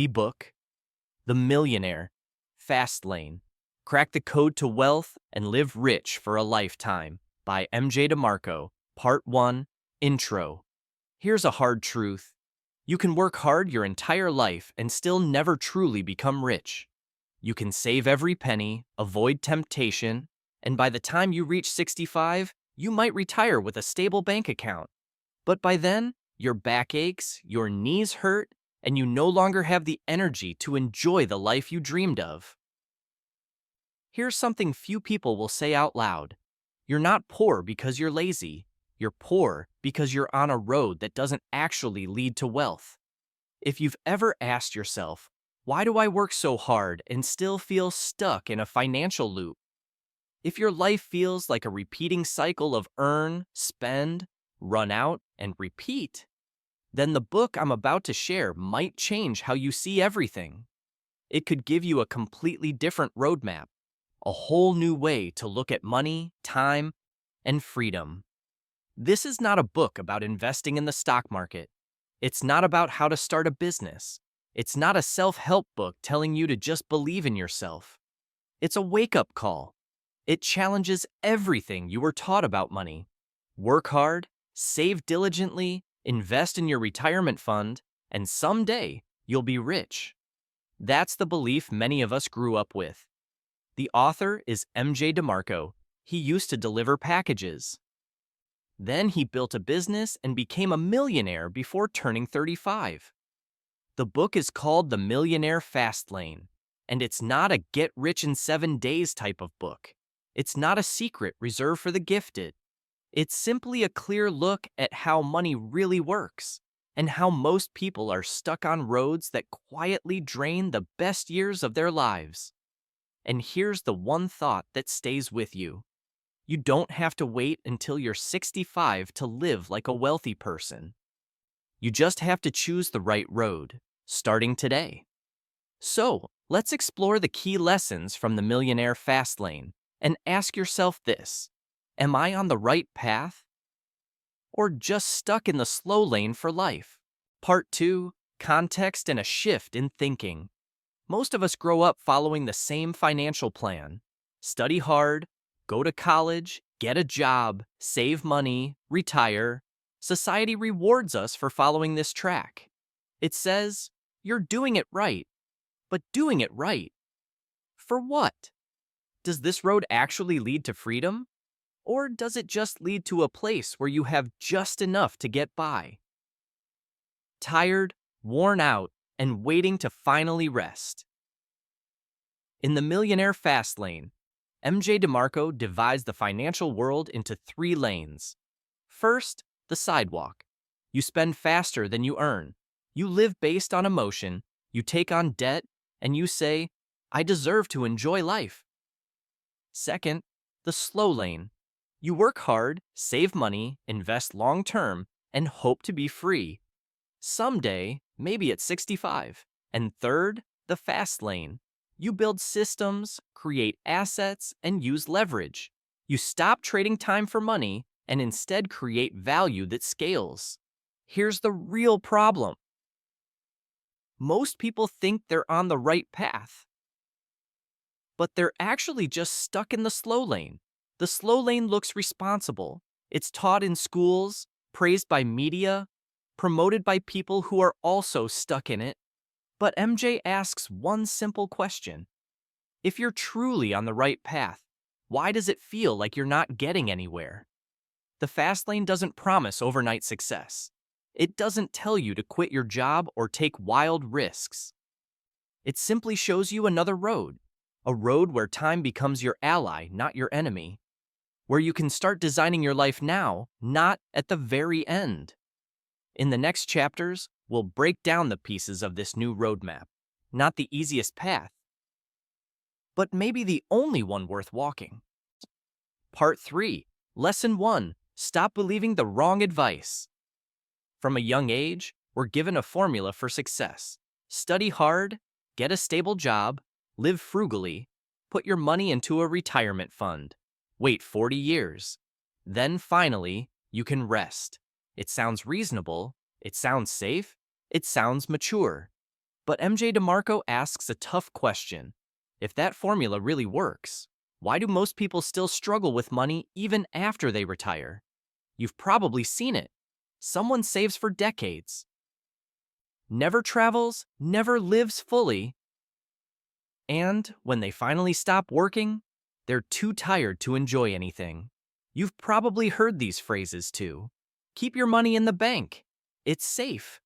the book, The Millionaire Fastlane. Crack the code to wealth and live rich for a lifetime by MJ DeMarco. Part 1, Intro. Here's a hard truth. You can work hard your entire life and still never truly become rich. You can save every penny, avoid temptation, and by the time you reach 65, you might retire with a stable bank account. But by then, your back aches, your knees hurt, and you no longer have the energy to enjoy the life you dreamed of. Here's something few people will say out loud. You're not poor because you're lazy. You're poor because you're on a road that doesn't actually lead to wealth. If you've ever asked yourself, why do I work so hard and still feel stuck in a financial loop? If your life feels like a repeating cycle of earn, spend, run out, and repeat, then the book I'm about to share might change how you see everything. It could give you a completely different roadmap, a whole new way to look at money, time, and freedom. This is not a book about investing in the stock market. It's not about how to start a business. It's not a self-help book telling you to just believe in yourself. It's a wake-up call. It challenges everything you were taught about money. Work hard, save diligently, invest in your retirement fund, and someday you'll be rich. That's the belief many of us grew up with. The author is MJ DeMarco. He used to deliver packages. Then he built a business and became a millionaire before turning 35. The book is called The Millionaire Fastlane, and it's not a get-rich-in-7 days type of book. It's not a secret reserved for the gifted. It's simply a clear look at how money really works and how most people are stuck on roads that quietly drain the best years of their lives. And here's the one thought that stays with you. You don't have to wait until you're 65 to live like a wealthy person. You just have to choose the right road, starting today. So, let's explore the key lessons from the Millionaire Fastlane and ask yourself this. Am I on the right path? Or just stuck in the slow lane for life? Part 2, Context and a Shift in Thinking. Most of us grow up following the same financial plan. Study hard, go to college, get a job, save money, retire. Society rewards us for following this track. It says, you're doing it right. But doing it right? For what? Does this road actually lead to freedom? Or does it just lead to a place where you have just enough to get by? Tired, worn out, and waiting to finally rest. In the Millionaire Fastlane, MJ DeMarco divides the financial world into 3 lanes. First, the sidewalk. You spend faster than you earn. You live based on emotion, you take on debt, and you say, I deserve to enjoy life. Second, the slow lane. You work hard, save money, invest long-term, and hope to be free. Someday, maybe at 65. And third, the fast lane. You build systems, create assets, and use leverage. You stop trading time for money and instead create value that scales. Here's the real problem. Most people think they're on the right path, but they're actually just stuck in the slow lane. The slow lane looks responsible. It's taught in schools, praised by media, promoted by people who are also stuck in it. But MJ asks one simple question. If you're truly on the right path, why does it feel like you're not getting anywhere? The fast lane doesn't promise overnight success. It doesn't tell you to quit your job or take wild risks. It simply shows you another road, a road where time becomes your ally, not your enemy, where you can start designing your life now, not at the very end. In the next chapters, we'll break down the pieces of this new roadmap, not the easiest path, but maybe the only one worth walking. Part 3, Lesson 1, Stop believing the wrong advice. From a young age, we're given a formula for success. Study hard, get a stable job, live frugally, put your money into a retirement fund. Wait 40 years. Then finally, you can rest. It sounds reasonable, it sounds safe, it sounds mature. But MJ DeMarco asks a tough question. If that formula really works, why do most people still struggle with money even after they retire? You've probably seen it. Someone saves for decades, never travels, never lives fully, and when they finally stop working, they're too tired to enjoy anything. You've probably heard these phrases too. Keep your money in the bank. It's safe.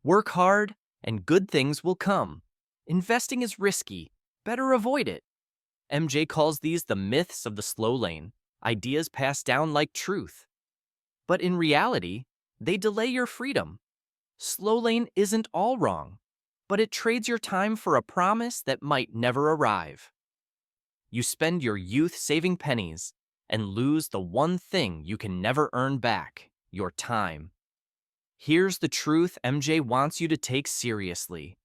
Work hard, and good things will come. Investing is risky. Better avoid it. MJ calls these the myths of the slow lane, ideas passed down like truth. But in reality, they delay your freedom. Slow lane isn't all wrong, but it trades your time for a promise that might never arrive. You spend your youth saving pennies and lose the one thing you can never earn back, your time. Here's the truth MJ wants you to take seriously.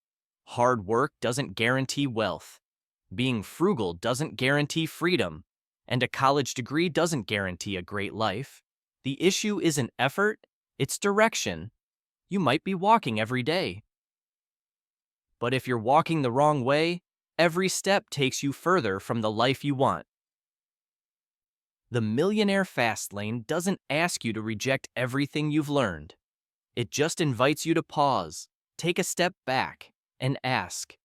Hard work doesn't guarantee wealth. Being frugal doesn't guarantee freedom. And a college degree doesn't guarantee a great life. The issue isn't effort, it's direction. You might be walking every day. But if you're walking the wrong way, every step takes you further from the life you want. The Millionaire Fastlane doesn't ask you to reject everything you've learned. It just invites you to pause, take a step back, and ask,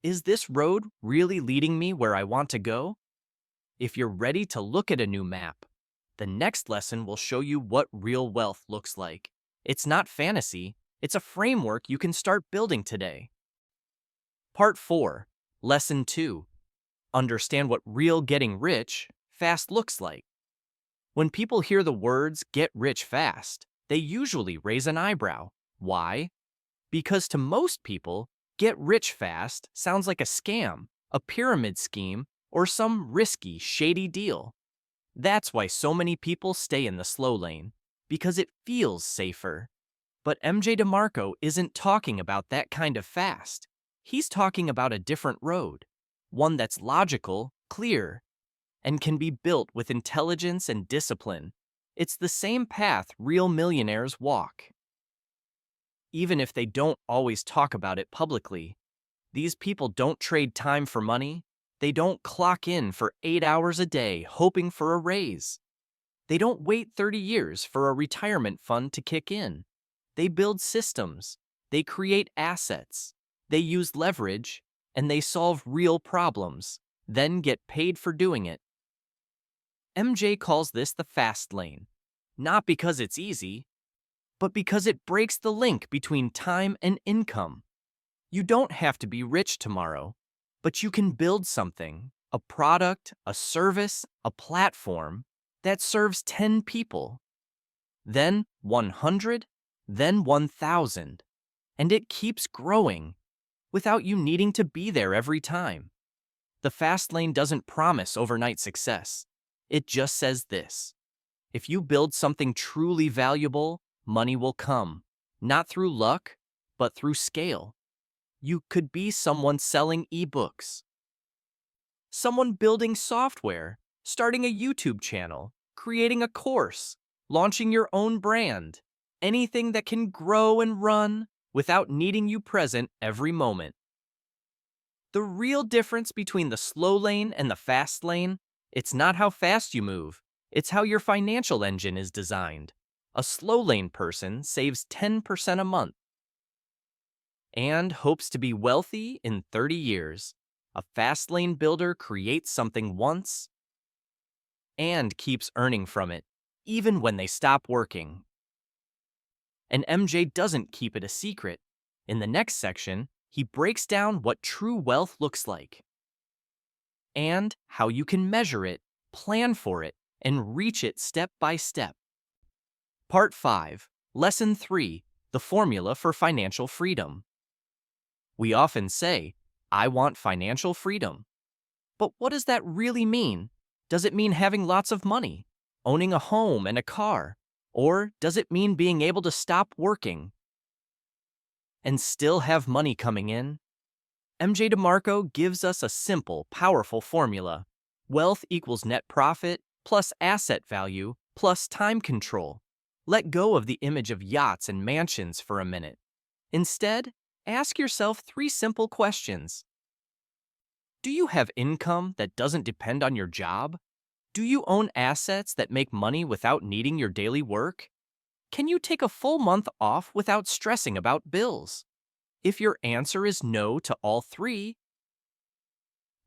is this road really leading me where I want to go? If you're ready to look at a new map, the next lesson will show you what real wealth looks like. It's not fantasy, it's a framework you can start building today. Part 4, Lesson 2. Understand what real getting rich fast looks like. When people hear the words get rich fast, they usually raise an eyebrow. Why? Because to most people, get rich fast sounds like a scam, a pyramid scheme, or some risky, shady deal. That's why so many people stay in the slow lane, because it feels safer. But MJ DeMarco isn't talking about that kind of fast. He's talking about a different road, one that's logical, clear, and can be built with intelligence and discipline. It's the same path real millionaires walk. Even if they don't always talk about it publicly, these people don't trade time for money. They don't clock in for 8 hours a day hoping for a raise. They don't wait 30 years for a retirement fund to kick in. They build systems. They create assets. They use leverage, and they solve real problems, then get paid for doing it. MJ calls this the fast lane, not because it's easy, but because it breaks the link between time and income. You don't have to be rich tomorrow, but you can build something, a product, a service, a platform that serves 10 people, then 100, then 1,000, and it keeps growing without you needing to be there every time. The fast lane doesn't promise overnight success. It just says this: if you build something truly valuable, money will come, not through luck, but through scale. You could be someone selling ebooks, someone building software, starting a YouTube channel, creating a course, launching your own brand, anything that can grow and run without needing you present every moment. The real difference between the slow lane and the fast lane, it's not how fast you move, it's how your financial engine is designed. A slow lane person saves 10% a month and hopes to be wealthy in 30 years. A fast lane builder creates something once and keeps earning from it, even when they stop working. And MJ doesn't keep it a secret. In the next section, he breaks down what true wealth looks like and how you can measure it, plan for it, and reach it step by step. Part 5, Lesson 3, The Formula for Financial Freedom. We often say, I want financial freedom. But what does that really mean? Does it mean having lots of money, owning a home and a car? Or does it mean being able to stop working and still have money coming in? MJ DeMarco gives us a simple, powerful formula. Wealth equals net profit plus asset value plus time control. Let go of the image of yachts and mansions for a minute. Instead, Ask yourself 3 simple questions. Do you have income that doesn't depend on your job? Do you own assets that make money without needing your daily work? Can you take a full month off without stressing about bills? If your answer is no to all 3,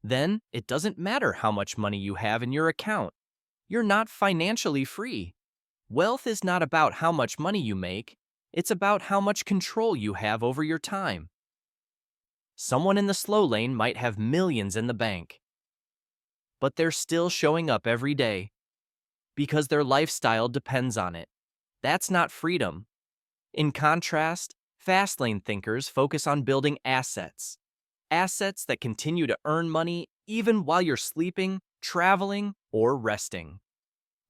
then it doesn't matter how much money you have in your account. You're not financially free. Wealth is not about how much money you make, it's about how much control you have over your time. Someone in the slow lane might have millions in the bank, but they're still showing up every day because their lifestyle depends on it. That's not freedom. In contrast, fast lane thinkers focus on building assets. Assets that continue to earn money even while you're sleeping, traveling, or resting.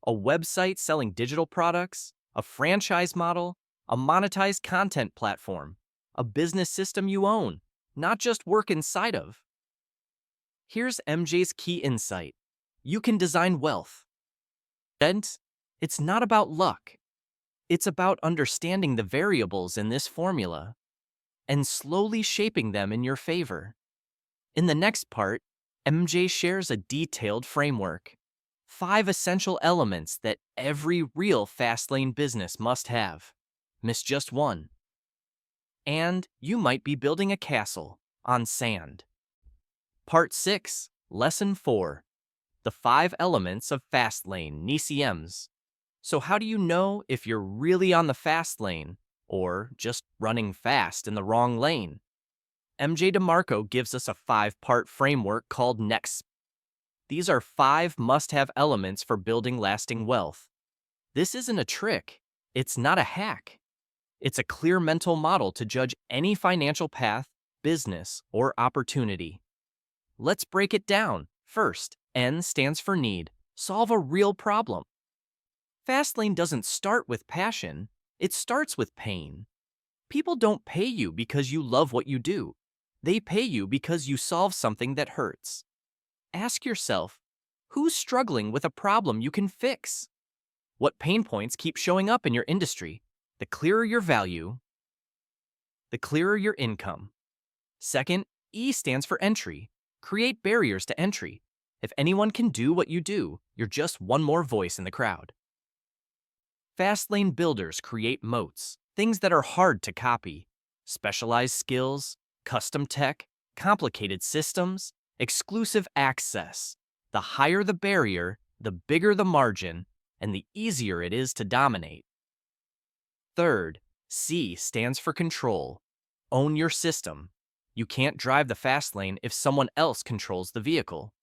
A website selling digital products, a franchise model, a monetized content platform, a business system you own, not just work inside of. Here's MJ's key insight. You can design wealth. And it's not about luck. It's about understanding the variables in this formula and slowly shaping them in your favor. In the next part, MJ shares a detailed framework. 5 essential elements that every real fast lane business must have. Miss just one, and you might be building a castle on sand. Part 6, Lesson 4. The 5 elements of fast lane NCMs. So how do you know if you're really on the fast lane or just running fast in the wrong lane? MJ DeMarco gives us a 5-part framework called NEXT. These are 5 must-have elements for building lasting wealth. This isn't a trick. It's not a hack. It's a clear mental model to judge any financial path, business, or opportunity. Let's break it down. First, N stands for need. Solve a real problem. Fastlane doesn't start with passion. It starts with pain. People don't pay you because you love what you do. They pay you because you solve something that hurts. Ask yourself, who's struggling with a problem you can fix? What pain points keep showing up in your industry? The clearer your value, the clearer your income. Second, E stands for entry. Create barriers to entry. If anyone can do what you do, you're just one more voice in the crowd. Fastlane builders create moats, things that are hard to copy. Specialized skills, custom tech, complicated systems, exclusive access. The higher the barrier, the bigger the margin, and the easier it is to dominate. Third, C stands for control. Own your system. You can't drive the fast lane if someone else controls the vehicle.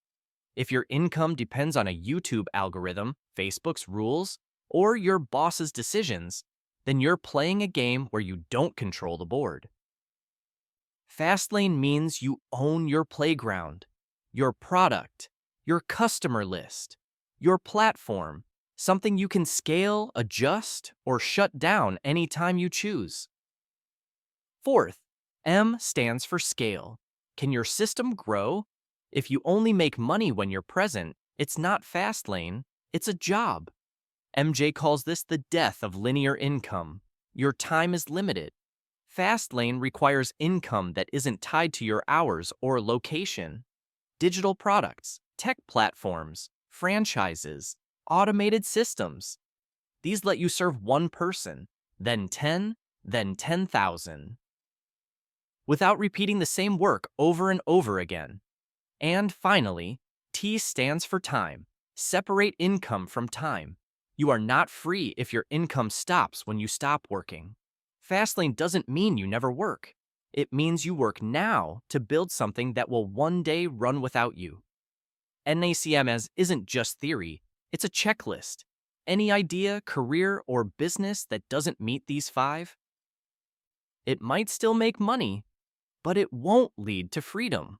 If your income depends on a YouTube algorithm, Facebook's rules, or your boss's decisions, then you're playing a game where you don't control the board. Fastlane means you own your playground, your product, your customer list, your platform, something you can scale, adjust, or shut down anytime you choose. Fourth, M stands for scale. Can your system grow? If you only make money when you're present, it's not Fastlane, it's a job. MJ calls this the death of linear income. Your time is limited. Fastlane requires income that isn't tied to your hours or location. Digital products, tech platforms, franchises, automated systems. These let you serve one person, then 10, then 10,000. Without repeating the same work over and over again. And finally, T stands for time. Separate income from time. You are not free if your income stops when you stop working. Fastlane doesn't mean you never work. It means you work now to build something that will one day run without you. NACMS isn't just theory, it's a checklist. Any idea, career, or business that doesn't meet these 5? It might still make money, but it won't lead to freedom.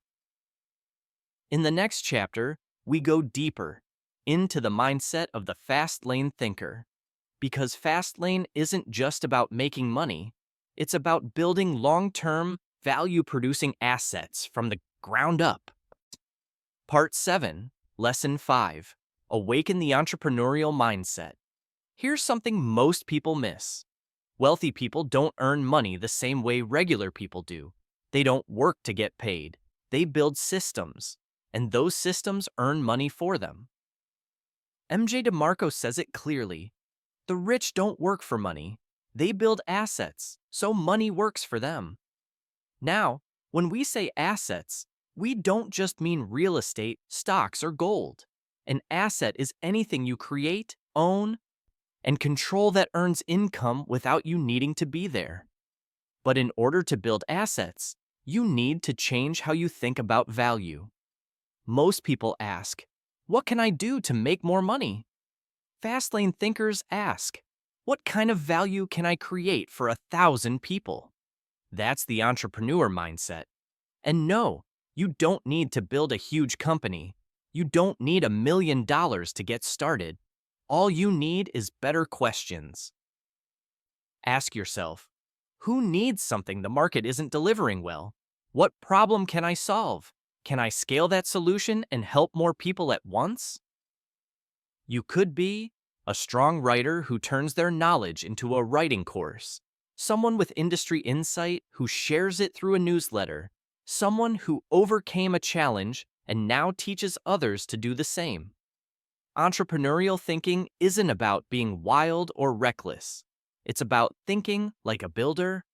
In the next chapter, we go deeper into the mindset of the fast lane thinker. Because fast lane isn't just about making money, it's about building long-term, value-producing assets from the ground up. Part 7, Lesson 5, Awaken the Entrepreneurial Mindset. Here's something most people miss. Wealthy people don't earn money the same way regular people do. They don't work to get paid. They build systems, and those systems earn money for them. MJ DeMarco says it clearly. The rich don't work for money. They build assets, so money works for them. Now, when we say assets, we don't just mean real estate, stocks, or gold. An asset is anything you create, own, and control that earns income without you needing to be there. But in order to build assets, you need to change how you think about value. Most people ask, what can I do to make more money? Fastlane thinkers ask, what kind of value can I create for 1,000 people? That's the entrepreneur mindset. And no, you don't need to build a huge company. You don't need $1 million to get started. All you need is better questions. Ask yourself, who needs something the market isn't delivering well? What problem can I solve? Can I scale that solution and help more people at once? You could be a strong writer who turns their knowledge into a writing course, someone with industry insight who shares it through a newsletter, someone who overcame a challenge and now teaches others to do the same. Entrepreneurial thinking isn't about being wild or reckless. It's about thinking like a builder.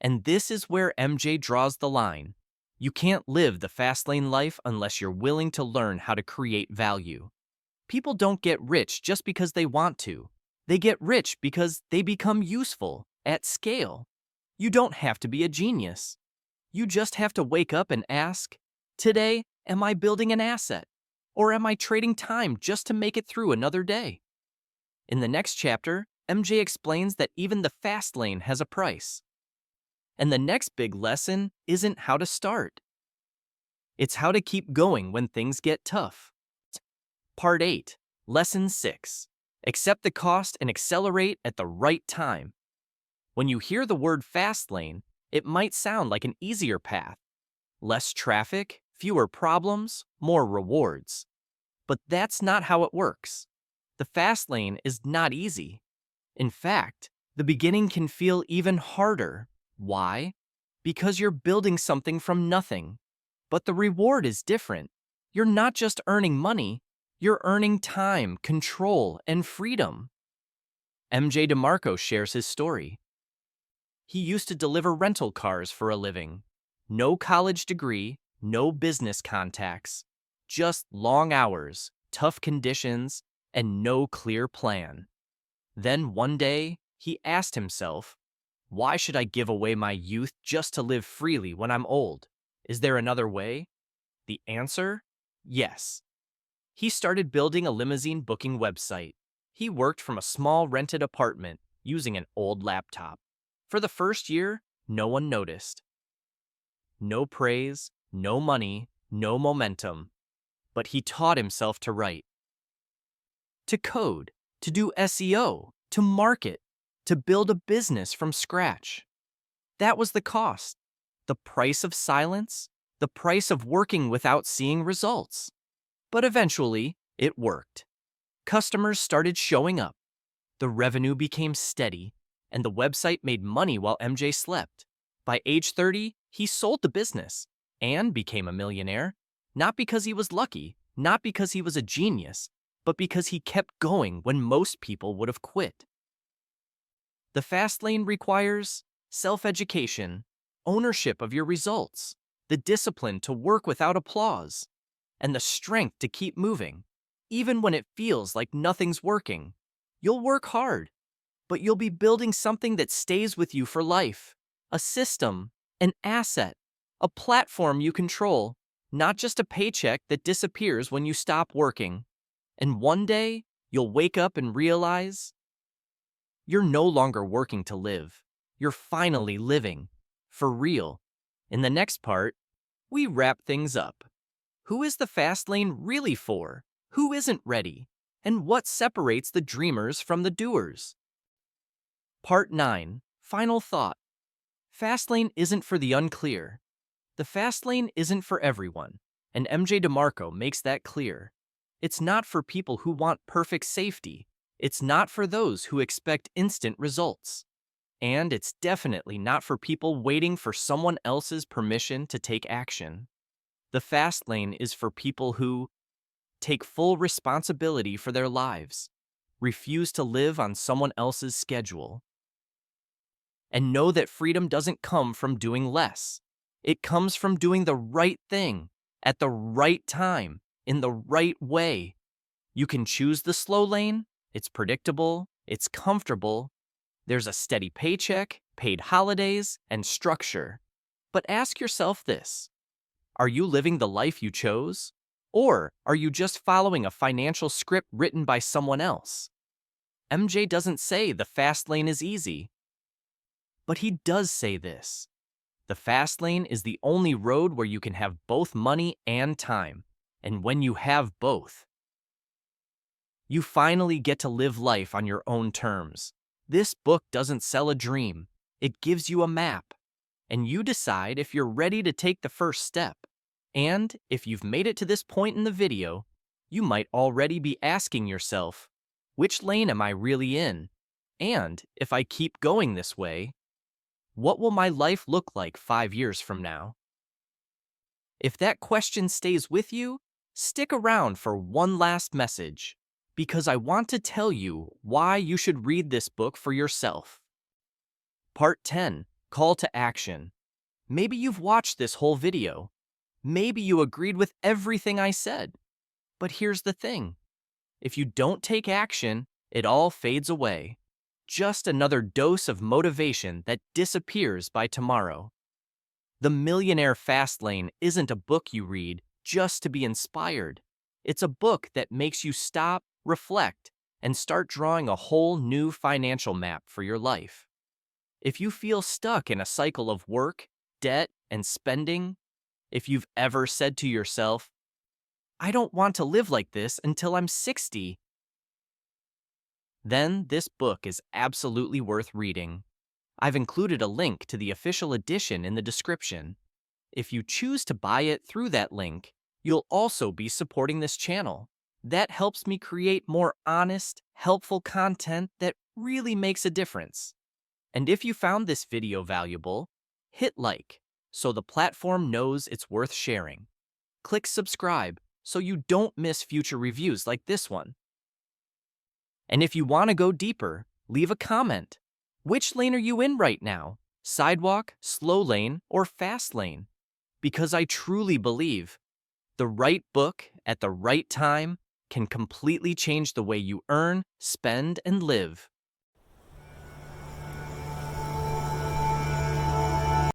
And this is where MJ draws the line. You can't live the Fastlane life unless you're willing to learn how to create value. People don't get rich just because they want to. They get rich because they become useful at scale. You don't have to be a genius. You just have to wake up and ask, today, am I building an asset? Or am I trading time just to make it through another day? In the next chapter, MJ explains that even the fast lane has a price. And the next big lesson isn't how to start. It's how to keep going when things get tough. Part 8, Lesson 6. Accept the cost and accelerate at the right time. When you hear the word fast lane, it might sound like an easier path. Less traffic, fewer problems, more rewards. But that's not how it works. The fast lane is not easy. In fact, the beginning can feel even harder. Why? Because you're building something from nothing. But the reward is different. You're not just earning money, you're earning time, control, and freedom. MJ DeMarco shares his story. He used to deliver rental cars for a living. No college degree, no business contacts, just long hours, tough conditions, and no clear plan. Then one day, he asked himself, why should I give away my youth just to live freely when I'm old? Is there another way? The answer? Yes. He started building a limousine booking website. He worked from a small rented apartment using an old laptop. For the first year, no one noticed. No praise, no money, no momentum. But he taught himself to write, to code, to do SEO, to market, to build a business from scratch. That was the cost. The price of silence, the price of working without seeing results. But eventually, it worked. Customers started showing up. The revenue became steady, and the website made money while MJ slept. By age 30, he sold the business and became a millionaire, not because he was lucky, not because he was a genius, but because he kept going when most people would have quit. The fast lane requires self-education, ownership of your results, the discipline to work without applause, and the strength to keep moving, even when it feels like nothing's working. You'll work hard, but you'll be building something that stays with you for life, a system, an asset, a platform you control, not just a paycheck that disappears when you stop working. And one day, you'll wake up and realize you're no longer working to live. You're finally living, for real. In the next part, we wrap things up. Who is the fast lane really for? Who isn't ready? And what separates the dreamers from the doers? Part 9, Final Thought. Fastlane isn't for the unclear. The fast lane isn't for everyone, and MJ DeMarco makes that clear. It's not for people who want perfect safety. It's not for those who expect instant results. And it's definitely not for people waiting for someone else's permission to take action. The fast lane is for people who take full responsibility for their lives, refuse to live on someone else's schedule, and know that freedom doesn't come from doing less. It comes from doing the right thing at the right time, in the right way. You can choose the slow lane. It's predictable, it's comfortable, there's a steady paycheck, paid holidays, and structure. But ask yourself this: are you living the life you chose? Or are you just following a financial script written by someone else? MJ doesn't say the fast lane is easy, but he does say this: the fast lane is the only road where you can have both money and time. And when you have both, you finally get to live life on your own terms. This book doesn't sell a dream. It gives you a map. And you decide if you're ready to take the first step. And if you've made it to this point in the video, you might already be asking yourself, which lane am I really in? And if I keep going this way, what will my life look like 5 years from now? If that question stays with you, stick around for one last message, because I want to tell you why you should read this book for yourself. Part 10, Call to Action. Maybe you've watched this whole video. Maybe you agreed with everything I said. But here's the thing: if you don't take action, it all fades away. Just another dose of motivation that disappears by tomorrow. The Millionaire Fastlane isn't a book you read just to be inspired. It's a book that makes you stop, reflect, and start drawing a whole new financial map for your life. If you feel stuck in a cycle of work, debt, and spending, if you've ever said to yourself, "I don't want to live like this until I'm 60, then this book is absolutely worth reading. I've included a link to the official edition in the description. If you choose to buy it through that link, you'll also be supporting this channel. That helps me create more honest, helpful content that really makes a difference. And if you found this video valuable, hit like so the platform knows it's worth sharing. Click subscribe so you don't miss future reviews like this one. And if you want to go deeper, leave a comment. Which lane are you in right now? Sidewalk, slow lane, or fast lane? Because I truly believe the right book at the right time can completely change the way you earn, spend, and live.